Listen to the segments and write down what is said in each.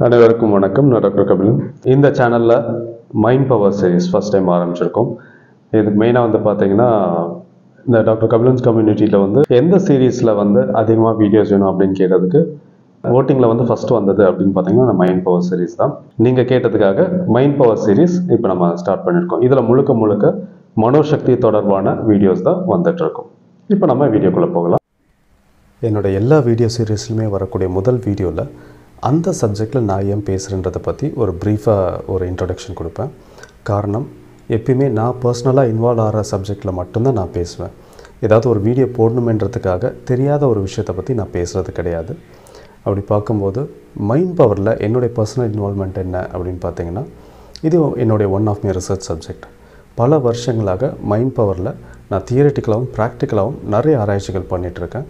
அனைவருக்கும் வணக்கம். நான் டாக்டர் கபிலன். இந்த சேனலில் mind power series first time ஆரம்பிச்சிருக்கோம். இதுக்கு மெயினாக வந்து பார்த்தீங்கன்னா, இந்த டாக்டர் கபிலன்ஸ் கம்யூனிட்டியில் வந்து எந்த சீரீஸில் வந்து அதிகமாக வீடியோஸ் வேணும் அப்படின்னு கேட்டதுக்கு ஓட்டிங்கில் வந்து ஃபஸ்ட்டு வந்தது அப்படின்னு பார்த்தீங்கன்னா அந்த மைண்ட் பவர் சீரிஸ் தான். நீங்கள் கேட்டதுக்காக மைண்ட் பவர் சீரிஸ் இப்போ நம்ம ஸ்டார்ட் பண்ணியிருக்கோம். இதில் முழுக்க மனோசக்தி தொடர்பான வீடியோஸ் தான் வந்துட்டுருக்கோம். இப்போ நம்ம வீடியோக்குள்ளே போகலாம். என்னோட எல்லா வீடியோ சீரீஸ்லையுமே வரக்கூடிய முதல் வீடியோவில் அந்த சப்ஜெக்டில் நான் ஏன் பேசுகிறேன்றதை பற்றி ஒரு ப்ரீஃபாக ஒரு இன்ட்ரடக்ஷன் கொடுப்பேன். காரணம், எப்பயுமே நான் பர்சனலாக இன்வால்வ் ஆகிற சப்ஜெக்டில் மட்டும்தான் நான் பேசுவேன். ஏதாவது ஒரு வீடியோ போடணுமென்றதுக்காக தெரியாத ஒரு விஷயத்தை பற்றி நான் பேசுகிறது கிடையாது. அப்படி பார்க்கும்போது மைண்ட் பவரில் என்னுடைய பர்சனல் இன்வால்வ்மெண்ட் என்ன அப்படின்னு பார்த்தீங்கன்னா, இது என்னுடைய one of my research subject. பல வருஷங்களாக மைண்ட் பவரில் நான் தியரிட்டிக்கலாகவும் ப்ராக்டிக்கலாகவும் நிறைய ஆராய்ச்சிகள் பண்ணிகிட்ருக்கேன்.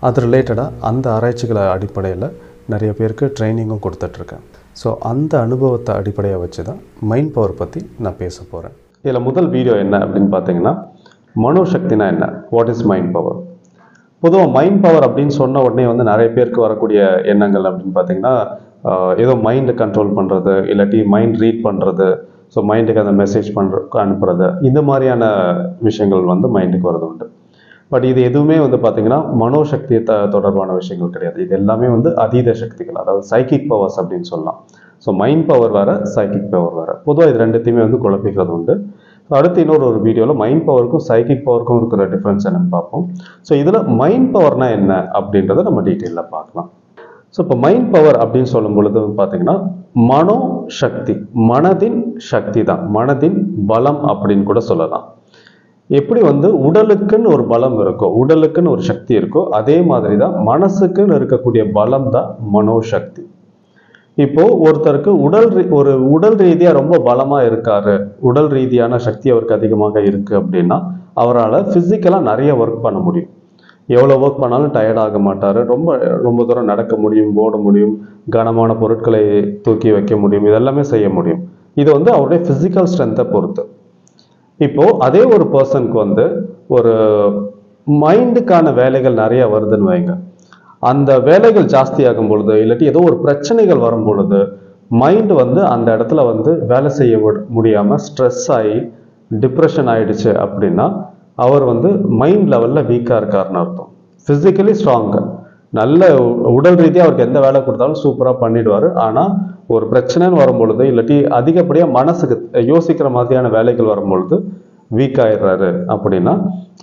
அது ரிலேட்டடாக அந்த ஆராய்ச்சிகளை அடிப்படையில் நிறைய பேருக்கு ட்ரைனிங்கும் கொடுத்துட்ருக்கேன். ஸோ அந்த அனுபவத்தை அடிப்படையாக வச்சு தான் மைண்ட் பவர் பற்றி நான் பேச போகிறேன். இதில் முதல் வீடியோ என்ன அப்படின்னு பார்த்தீங்கன்னா, மனோசக்தினா என்ன, வாட் இஸ் மைண்ட் பவர். பொதுவாக மைண்ட் பவர் அப்படின்னு சொன்ன உடனே வந்து நிறைய பேருக்கு வரக்கூடிய எண்ணங்கள் அப்படின்னு பார்த்தீங்கன்னா, ஏதோ மைண்டை கண்ட்ரோல் பண்ணுறது, இல்லாட்டி மைண்ட் ரீட் பண்ணுறது, ஸோ மைண்டுக்கு அந்த மெசேஜ் அனுப்புறது, இந்த மாதிரியான விஷயங்கள் வந்து மைண்டுக்கு வரது உண்டு. பட் இது எதுவுமே வந்து பார்த்தீங்கன்னா மனோசக்தி தொடர்பான விஷயங்கள் கிடையாது. இது எல்லாமே வந்து அதீத சக்திகள், அதாவது சைக்கிக் பவர்ஸ் அப்படின்னு சொல்லலாம். ஸோ மைண்ட் பவர் வேறு, சைக்கிக் பவர் வேறு. பொதுவாக இது ரெண்டுத்தையுமே வந்து குழப்பிக்கிறது உண்டு. அடுத்து இன்னொரு வீடியோவில் மைண்ட் பவருக்கும் சைக்கிக் பவருக்கும் இருக்கிற டிஃப்ரென்ஸ் என்னன்னு பார்ப்போம். ஸோ இதில் மைண்ட் பவர்னால் என்ன அப்படின்றத நம்ம டீட்டெயிலில் பார்க்கலாம். ஸோ இப்போ மைண்ட் பவர் அப்படின்னு சொல்லும் பொழுது பார்த்தீங்கன்னா, மனோசக்தி, மனதின் சக்தி தான், மனதின் பலம் அப்படின்னு கூட சொல்லலாம். எப்படி வந்து உடலுக்குன்னு ஒரு பலம் இருக்கோ, உடலுக்குன்னு ஒரு சக்தி இருக்கோ, அதே மாதிரி தான் மனசுக்குன்னு இருக்கக்கூடிய பலம் தான் மனோசக்தி. இப்போ ஒருத்தருக்கு உடல் ரீதியா ரொம்ப பலமா இருக்காரு, உடல் ரீதியான சக்தி அவருக்கு அதிகமாக இருக்கு அப்படின்னா அவரால் பிசிக்கலா நிறைய ஒர்க் பண்ண முடியும். எவ்வளோ ஒர்க் பண்ணாலும் டயர்ட் ஆக மாட்டாரு. ரொம்ப தூரம் நடக்க முடியும், ஓட முடியும், கனமான பொருட்களை தூக்கி வைக்க முடியும், இதெல்லாமே செய்ய முடியும். இது வந்து அவருடைய பிசிக்கல் ஸ்ட்ரென்த்தை பொறுத்து. இப்போ அதே ஒரு பர்சனுக்கு வந்து ஒரு மைண்டுக்கான வேலைகள் நிறைய வருதுன்னு வைங்க. அந்த வேலைகள் ஜாஸ்தி ஆகும் பொழுது, இல்லாட்டி ஏதோ ஒரு பிரச்சனைகள் வரும் பொழுது மைண்டு வந்து அந்த இடத்துல வந்து வேலை செய்ய முடியாம ஸ்ட்ரெஸ் ஆகி டிப்ரெஷன் ஆயிடுச்சு அப்படின்னா அவர் வந்து மைண்ட் லெவல்ல வீக்கா இருக்காருன்னு அர்த்தம். பிசிக்கலி ஸ்ட்ராங்கு, நல்ல உடல் ரீதியாக அவருக்கு எந்த வேலை கொடுத்தாலும் சூப்பராக பண்ணிடுவார். ஆனால் ஒரு பிரச்சனைன்னு வரும்பொழுது, இல்லாட்டி அதிகப்படியாக மனசுக்கு யோசிக்கிற மாதிரியான வேலைகள் வரும்பொழுது வீக் ஆயிடுறாரு அப்படின்னா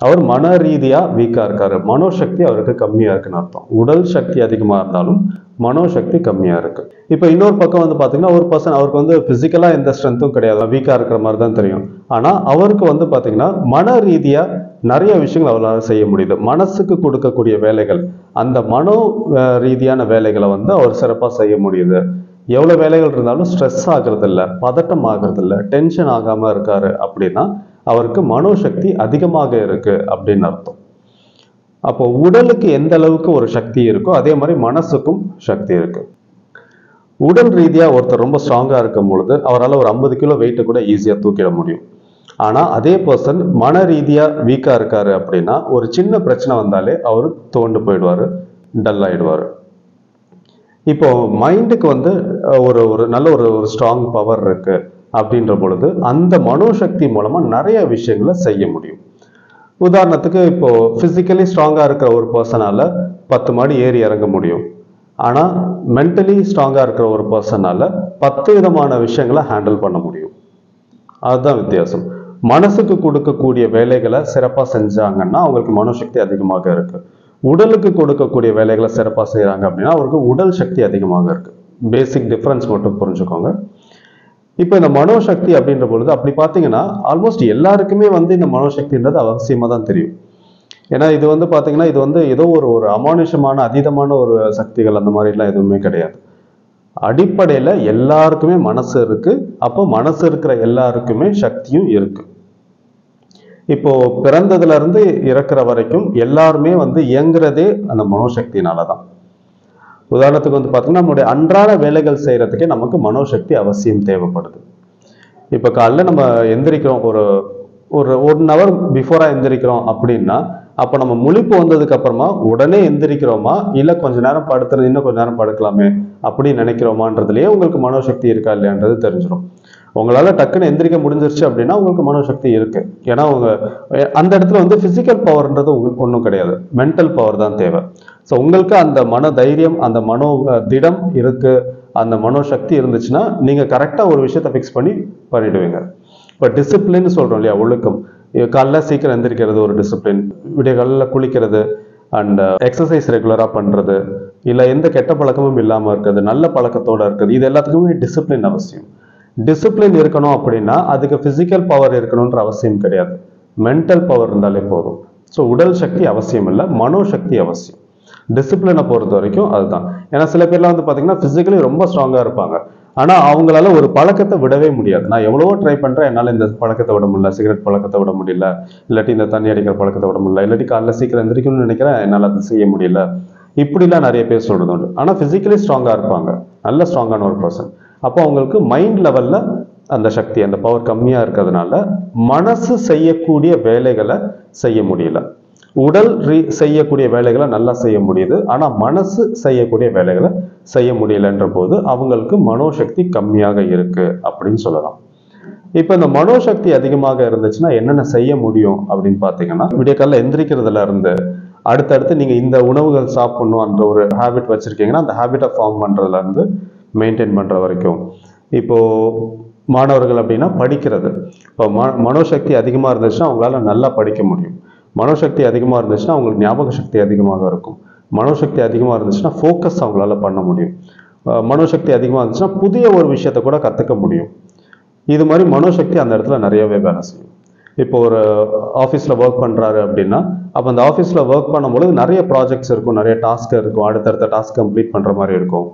அவர் மன ரீதியாக வீக்காக இருக்காரு. மனோசக்தி அவருக்கு கம்மியாக இருக்குன்னு அர்த்தம். உடல் சக்தி அதிகமாக இருந்தாலும் மனோசக்தி கம்மியாக இருக்கு. இப்போ இன்னொரு பக்கம் வந்து பார்த்தீங்கன்னா, ஒரு பர்சன் அவருக்கு வந்து பிசிக்கலாக எந்த ஸ்ட்ரென்த்தும் கிடையாது, வீக்காக இருக்கிற மாதிரி தான் தெரியும். ஆனால் அவருக்கு வந்து பார்த்தீங்கன்னா மன ரீதியாக நிறைய விஷயங்கள் அவரால் செய்ய முடியுது. மனசுக்கு கொடுக்கக்கூடிய வேலைகள், அந்த மனோ ரீதியான வேலைகளை வந்து அவர் சிறப்பாக செய்ய முடியுது. எவ்வளோ வேலைகள் இருந்தாலும் ஸ்ட்ரெஸ் ஆகிறது இல்லை, பதட்டம் ஆகிறது இல்லை, டென்ஷன் ஆகாமல் இருக்காரு அப்படின்னா அவருக்கு மனோசக்தி அதிகமாக இருக்கு அப்படின்னு அர்த்தம். அப்போ உடலுக்கு எந்த அளவுக்கு ஒரு சக்தி இருக்கோ அதே மாதிரி மனசுக்கும் சக்தி இருக்கு. உடல் ரீதியா ஒருத்தர் ரொம்ப ஸ்ட்ராங்கா இருக்கும் பொழுது அவரால் ஒரு 50 கிலோ வெயிட்டை கூட ஈஸியா தூக்கிட முடியும். ஆனா அதே பர்சன் மன ரீதியா வீக்கா இருக்காரு அப்படின்னா ஒரு சின்ன பிரச்சனை வந்தாலே அவர் தோண்டு போயிடுவாரு, டல் ஆயிடுவாரு. இப்போ மைண்டுக்கு வந்து ஒரு நல்ல ஒரு ஸ்ட்ராங் பவர் இருக்கு அப்படின்ற பொழுது அந்த மனோசக்தி மூலமா நிறைய விஷயங்களை செய்ய முடியும். உதாரணத்துக்கு இப்போ பிசிக்கலி ஸ்ட்ராங்கா இருக்கிற ஒரு பர்சனால 10 மாடி ஏறி இறங்க முடியும். ஆனா மென்டலி ஸ்ட்ராங்கா இருக்கிற ஒரு பர்சனால 10 விதமான விஷயங்களை ஹேண்டில் பண்ண முடியும். அதுதான் வித்தியாசம். மனசுக்கு கொடுக்கக்கூடிய வேலைகளை சிறப்பா செஞ்சாங்கன்னா அவங்களுக்கு மனோசக்தி அதிகமாக இருக்கு. உடலுக்கு கொடுக்கக்கூடிய வேலைகளை சிறப்பா செய்யறாங்க அப்படின்னா அவருக்கு உடல் சக்தி அதிகமாக இருக்கு. பேசிக் டிஃபரன்ஸ் மட்டும் புரிஞ்சுக்கோங்க. இப்போ இந்த மனோசக்தி அப்படின்ற பொழுது அப்படி பார்த்தீங்கன்னா ஆல்மோஸ்ட் எல்லாருக்குமே வந்து இந்த மனோசக்தின்றது அவசியமாக தான் தெரியும். ஏன்னா இது வந்து பார்த்தீங்கன்னா இது வந்து ஏதோ ஒரு அமானுஷமான அதீதமான ஒரு சக்திகள் அந்த மாதிரிலாம் எதுவுமே கிடையாது. அடிப்படையில் எல்லாருக்குமே மனசு இருக்கு. அப்போ மனசு இருக்கிற எல்லாருக்குமே சக்தியும் இருக்கு. இப்போ பிறந்ததுல இருந்து இறக்குற வரைக்கும் எல்லாருமே வந்து இயங்குறதே அந்த மனோசக்தினால தான். உதாரணத்துக்கு வந்து பார்த்தீங்கன்னா நம்மளுடைய அன்றாட வேலைகள் செய்யறதுக்கே நமக்கு மனோசக்தி அவசியம் தேவைப்படுது. இப்போ காலைல நம்ம எந்திரிக்கிறோம், ஒரு 1 ஹவர் பிஃபோரா எந்திரிக்கிறோம் அப்படின்னா அப்ப நம்ம முழிப்பு வந்ததுக்கு அப்புறமா உடனே எந்திரிக்கிறோமா இல்ல கொஞ்ச நேரம் படுத்துறது இன்னும் கொஞ்ச நேரம் படுக்கலாமே அப்படின்னு நினைக்கிறோமான்றதுலயே உங்களுக்கு மனோசக்தி இருக்கா இல்லையான்றது தெரிஞ்சிடும். உங்களால டக்குன்னு எந்திரிக்க முடிஞ்சிருச்சு அப்படின்னா உங்களுக்கு மனோசக்தி இருக்கு. ஏன்னா உங்க அந்த இடத்துல வந்து பிசிக்கல் பவர்ன்றது உங்களுக்கு ஒன்றும் கிடையாது, மென்டல் பவர் தான் தேவை. ஸோ உங்களுக்கு அந்த மன தைரியம், அந்த மனோ திடம் இருக்கு, அந்த மனோசக்தி இருந்துச்சுன்னா நீங்க கரெக்டா ஒரு விஷயத்த ஃபிக்ஸ் பண்ணி பண்ணிடுவீங்க. இப்போ டிசிப்ளின் சொல்றோம் இல்லையா, ஒழுக்கம். காலைல சீக்கிரம் எந்திரிக்கிறது ஒரு டிசிப்ளின், விடிய காலையில் குளிக்கிறது அண்ட் எக்ஸசைஸ் ரெகுலரா பண்றது, இல்ல எந்த கெட்ட பழக்கமும் இல்லாம இருக்கிறது, நல்ல பழக்கத்தோட இருக்குது, இது எல்லாத்துக்குமே டிசிப்ளின் அவசியம். டிசிப்ளின் இருக்கணும் அப்படின்னா அதுக்கு பிசிக்கல் பவர் இருக்கணும்ன்ற அவசியம் கிடையாது, மென்டல் பவர் இருந்தாலே போதும். ஸோ உடல் சக்தி அவசியம் இல்லை, மனோசக்தி அவசியம். டிசிப்ளினை பொறுத்த வரைக்கும் அதுதான். ஏன்னா சில பேர்லாம் வந்து பார்த்தீங்கன்னா பிசிக்கலி ரொம்ப ஸ்ட்ராங்கா இருப்பாங்க, ஆனால் அவங்களால ஒரு பழக்கத்தை விடவே முடியாது. நான் எவ்வளவோ ட்ரை பண்ணுறேன், என்னால் இந்த பழக்கத்தை விட முடியல, சிகரெட் பழக்கத்தை விட முடியல, இல்லாட்டி இந்த தண்ணி அடிக்கிற பழக்கத்தை விட முடியல, இல்லாட்டி காலைல சீக்கிரம் எந்திரிக்கணும்னு நினைக்கிறேன், என்னால் அதை செய்ய முடியல, இப்படிலாம் நிறைய பேர் சொல்றது உண்டு. ஆனால் பிசிக்கலி ஸ்ட்ராங்காக இருப்பாங்க, நல்ல ஸ்ட்ராங்கான ஒரு பர்சன். அப்போ அவங்களுக்கு மைண்ட் லெவலில் அந்த சக்தி, அந்த பவர் கம்மியாக இருக்கிறதுனால மனசு செய்யக்கூடிய வேலைகளை செய்ய முடியல. உடல் செய்யக்கூடிய வேலைகளை நல்லா செய்ய முடியுது, ஆனா மனசு செய்யக்கூடிய வேலைகளை செய்ய முடியலன்ற போது அவங்களுக்கு மனோசக்தி கம்மியாக இருக்கு அப்படின்னு சொல்லலாம். இப்ப இந்த மனோசக்தி அதிகமாக இருந்துச்சுன்னா என்னென்ன செய்ய முடியும் அப்படின்னு பாத்தீங்கன்னா, விடியக்கால எந்திரிக்கிறதுல இருந்து அடுத்தடுத்து நீங்க இந்த உணவுகள் சாப்பிடணும் அந்த ஒரு ஹேபிட் வச்சிருக்கீங்கன்னா அந்த ஹேபிட்டை ஃபார்ம் பண்றதுல இருந்து மெயின்டைன் பண்ற வரைக்கும். இப்போ மாணவர்கள் அப்படின்னா படிக்கிறது, இப்போ மனோசக்தி அதிகமா இருந்துச்சுன்னா அவங்களால நல்லா படிக்க முடியும். மனோசக்தி அதிகமாக இருந்துச்சுன்னா அவங்களுக்கு ஞாபக சக்தி அதிகமாக இருக்கும். மனோசக்தி அதிகமாக இருந்துச்சுன்னா ஃபோக்கஸ் அவங்களால பண்ண முடியும். மனோசக்தி அதிகமாக இருந்துச்சுன்னா புதிய ஒரு விஷயத்தை கூட கற்றுக்க முடியும். இது மாதிரி மனோசக்தி அந்த இடத்துல நிறையவே வேலை செய்யும். இப்போ ஒரு ஆஃபீஸில் ஒர்க் பண்ணுறாரு அப்படின்னா அப்போ அந்த ஆஃபீஸில் ஒர்க் பண்ணும்பொழுது நிறைய ப்ராஜெக்ட்ஸ் இருக்கும், நிறைய டாஸ்க் இருக்கும், அடுத்தடுத்த டாஸ்க் கம்ப்ளீட் பண்ணுற மாதிரி இருக்கும்.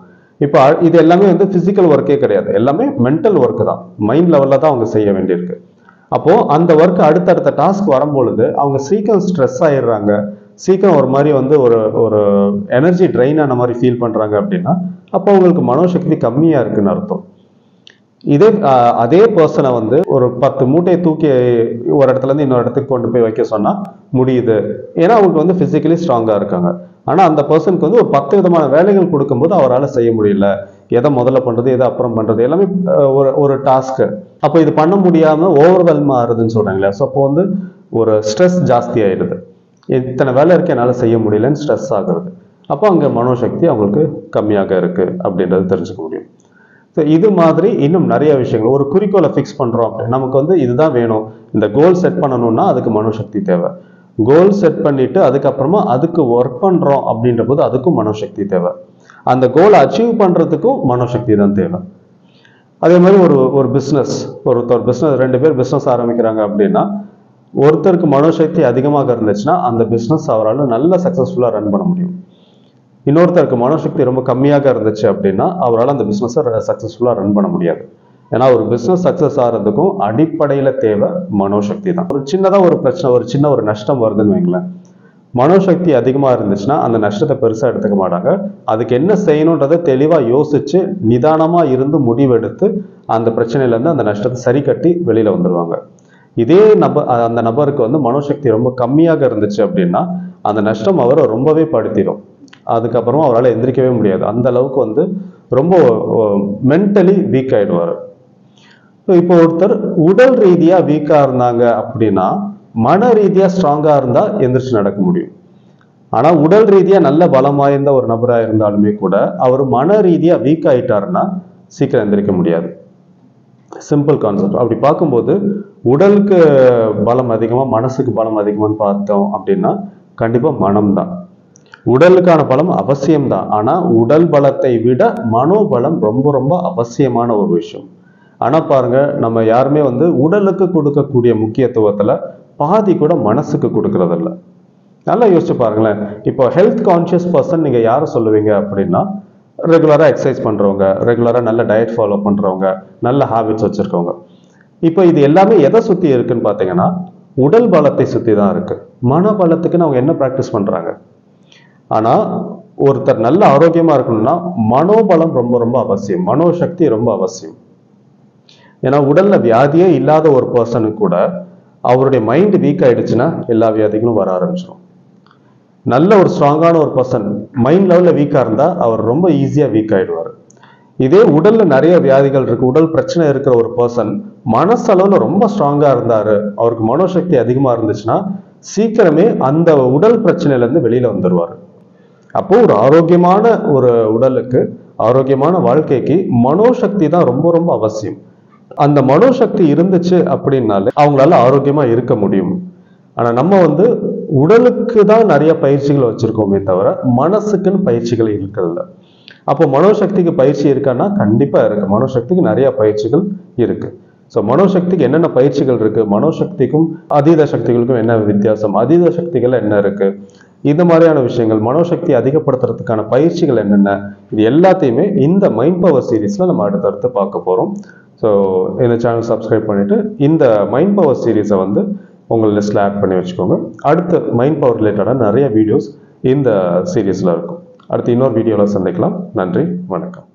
இப்போ இது எல்லாமே வந்து ஃபிசிக்கல் ஒர்க்கே கிடையாது, எல்லாமே மென்டல் ஒர்க்கு தான், மைண்ட் லெவலில் தான் அவங்க செய்ய வேண்டியிருக்கு. அப்போ அந்த ஒர்க் அடுத்தடுத்த டாஸ்க் வரும்பொழுது அவங்க சீக்கிரம் ஸ்ட்ரெஸ் ஆயிடுறாங்க, சீக்கிரம் ஒரு மாதிரி வந்து ஒரு ஒரு எனர்ஜி ட்ரெயின் ஆன மாதிரி ஃபீல் பண்றாங்க அப்படின்னா அப்போ அவங்களுக்கு மனோசக்தி கம்மியா இருக்குன்னு அர்த்தம். அதே பர்சனை வந்து ஒரு 10 மூட்டையை தூக்கி ஒரு இடத்துல இருந்து இன்னொரு இடத்துக்கு கொண்டு போய் வைக்க சொன்னா முடியுது, ஏன்னா அவங்களுக்கு வந்து பிசிக்கலி ஸ்ட்ராங்கா இருக்காங்க. ஆனா அந்த பர்சனுக்கு வந்து ஒரு 10 விதமான வேலைகள் கொடுக்கும்போது அவரால் செய்ய முடியல, எதை முதல்ல பண்றது எதை அப்புறம் பண்றது எல்லாமே ஒரு டாஸ்க். அப்போ இது பண்ண முடியாம ஓவர்வெல்ம் ஆகுதுன்னு சொல்றாங்களே, ஸோ அப்போ வந்து ஒரு ஸ்ட்ரெஸ் ஜாஸ்தி ஆயிடுது, இத்தனை வேலை இருக்கு என்னால் செய்ய முடியலன்னு ஸ்ட்ரெஸ் ஆகுறது. அப்போ அங்கே மனோசக்தி அவங்களுக்கு கம்மியாக இருக்கு அப்படின்றது தெரிஞ்சுக்க முடியும். ஸோ இது மாதிரி இன்னும் நிறைய விஷயங்கள், ஒரு குறிக்கோளை ஃபிக்ஸ் பண்றோம் அப்படின்னு நமக்கு வந்து இதுதான் வேணும், இந்த கோல் செட் பண்ணணும்னா அதுக்கு மனோசக்தி தேவை. கோல் செட் பண்ணிட்டு அதுக்கப்புறமா அதுக்கு ஒர்க் பண்றோம் அப்படின்ற போது அதுக்கும் மனோசக்தி தேவை. அந்த கோலை அச்சீவ் பண்றதுக்கும் மனோசக்தி தான் தேவை. அதே மாதிரி ஒரு பிஸ்னஸ், ஒருத்தர் பிஸ்னஸ் 2 பேர் பிஸ்னஸ் ஆரம்பிக்கிறாங்க அப்படின்னா ஒருத்தருக்கு மனோசக்தி அதிகமாக இருந்துச்சுன்னா அந்த பிஸ்னஸ் அவரால் நல்ல சக்ஸஸ்ஃபுல்லாக ரன் பண்ண முடியும். இன்னொருத்தருக்கு மனோசக்தி ரொம்ப கம்மியாக இருந்துச்சு அப்படின்னா அவரால் அந்த பிஸ்னஸை சக்ஸஸ்ஃபுல்லாக ரன் பண்ண முடியாது. ஏன்னா ஒரு பிஸ்னஸ் சக்ஸஸ் ஆகிறதுக்கும் அடிப்படையில் தேவை மனோசக்தி தான். ஒரு சின்னதாக ஒரு பிரச்சனை, ஒரு சின்ன ஒரு நஷ்டம் வருதுன்னு வைங்களேன், மனோசக்தி அதிகமாக இருந்துச்சுன்னா அந்த நஷ்டத்தை பெருசாக எடுத்துக்க மாட்டாங்க, அதுக்கு என்ன செய்யணுன்றதை தெளிவாக யோசிச்சு நிதானமாக இருந்து முடிவெடுத்து அந்த பிரச்சனையிலேருந்து அந்த நஷ்டத்தை சரி கட்டி வெளியில் வந்துடுவாங்க. இதே அந்த நபருக்கு வந்து மனோசக்தி ரொம்ப கம்மியாக இருந்துச்சு அப்படின்னா அந்த நஷ்டம் அவரை ரொம்பவே படுத்திடும், அதுக்கப்புறமா அவரால் எந்திரிக்கவே முடியாது, அந்த அளவுக்கு வந்து ரொம்ப மென்டலி வீக் ஆயிடுவார். இப்போ ஒருத்தர் உடல் ரீதியா வீக்கா இருந்தாங்க அப்படின்னா மன ரீதியா ஸ்ட்ராங்கா இருந்தா எந்திரிச்சு நடக்க முடியும். ஆனா உடல் ரீதியா நல்ல பலம் வாய்ந்த ஒரு நபரா இருந்தாலுமே கூட அவர் மன ரீதியா வீக் ஆயிட்டாருன்னா சீக்கிரம் எந்திரிக்க முடியாது. Simple concept. அப்படி பார்க்கும்போது உடலுக்கு பலம் அதிகமா மனசுக்கு பலம் அதிகமான்னு பார்த்தோம் அப்படின்னா கண்டிப்பா மனம்தான். உடலுக்கான பலம் அவசியம்தான், ஆனா உடல் பலத்தை விட மனோபலம் ரொம்ப ரொம்ப அவசியமான ஒரு விஷயம். ஆனா பாருங்க, நம்ம யாருமே வந்து உடலுக்கு கொடுக்கக்கூடிய முக்கியத்துவத்துல பாதி கூட மனசுக்கு கொடுக்கறதில்ல. நல்லா யோசிச்சு பாருங்களேன். இப்போ ஹெல்த் கான்சியஸ் பர்சன் நீங்க யாரை சொல்லுவீங்க அப்படின்னா ரெகுலரா எக்ஸசைஸ் பண்றவங்க, ரெகுலரா நல்ல டயட் ஃபாலோ பண்றவங்க, நல்ல ஹாபிட்ஸ் வச்சிருக்கவங்க. இப்போ இது எல்லாமே எதை சுத்தி இருக்குன்னு பாத்தீங்கன்னா உடல் பலத்தை சுத்தி தான் இருக்கு. மன பலத்துக்குன்னு அவங்க என்ன பிராக்டிஸ் பண்றாங்க? ஆனா ஒருத்தர் நல்ல ஆரோக்கியமா இருக்கணும்னா மனோபலம் ரொம்ப ரொம்ப அவசியம், மனோசக்தி ரொம்ப அவசியம். ஏன்னா உடல்ல வியாதியே இல்லாத ஒரு பர்சனுக்கு கூட அவருடைய மைண்ட் வீக் ஆயிடுச்சுன்னா எல்லா வியாதிகளும் வர ஆரம்பிச்சிடும். நல்ல ஒரு ஸ்ட்ராங்கான ஒரு பர்சன் மைண்ட் லெவலில் வீக்காக இருந்தால் அவர் ரொம்ப ஈஸியாக வீக் ஆகிடுவார். இதே உடல்ல நிறைய வியாதிகள் இருக்கு, உடல் பிரச்சனை இருக்கிற ஒரு பர்சன் மனசளவுல ரொம்ப ஸ்ட்ராங்கா இருந்தாரு, அவருக்கு மனோசக்தி அதிகமா இருந்துச்சுன்னா சீக்கிரமே அந்த உடல் பிரச்சனையில இருந்து வெளியில வந்துருவாரு. அப்போ ஒரு ஆரோக்கியமான ஒரு உடலுக்கு, ஆரோக்கியமான வாழ்க்கைக்கு மனோசக்தி தான் ரொம்ப ரொம்ப அவசியம். அந்த மனோசக்தி இருந்துச்சு அப்படின்னாலே அவங்களால ஆரோக்கியமா இருக்க முடியும். ஆனா நம்ம உடலுக்கு தான் நிறைய பயிற்சிகள் வச்சிருக்கோமே தவிர மனசுக்குன்னு பயிற்சிகள் இருக்கிறது. அப்போ மனோசக்திக்கு பயிற்சி இருக்கான்னா கண்டிப்பா இருக்கு. மனோசக்திக்கு நிறைய பயிற்சிகள் இருக்கு. ஸோ மனோசக்திக்கு என்னென்ன பயிற்சிகள் இருக்கு, மனோசக்திக்கும் அதீத சக்திகளுக்கும் என்ன வித்தியாசம், அதீத சக்திகள் என்ன இருக்கு, இந்த மாதிரியான விஷயங்கள், மனோசக்தி அதிகப்படுத்துறதுக்கான பயிற்சிகள் என்னென்ன, இது எல்லாத்தையுமே இந்த மைண்ட் பவர் சீரீஸ்ல நம்ம அடுத்தடுத்து பார்க்க போறோம். ஸோ இந்த சேனல் சப்ஸ்கிரைப் பண்ணிட்டு இந்த மைண்ட் பவர் சீரீஸை உங்கள் லிஸ்ட்ல ஆட் பண்ணி வச்சுக்கோங்க. அடுத்து மைண்ட் பவர் ரிலேட்டடாக நிறைய வீடியோஸ் இந்த சீரீஸ்ல இருக்கும். அடுத்து இன்னொரு வீடியோவில் சந்திக்கலாம். நன்றி, வணக்கம்.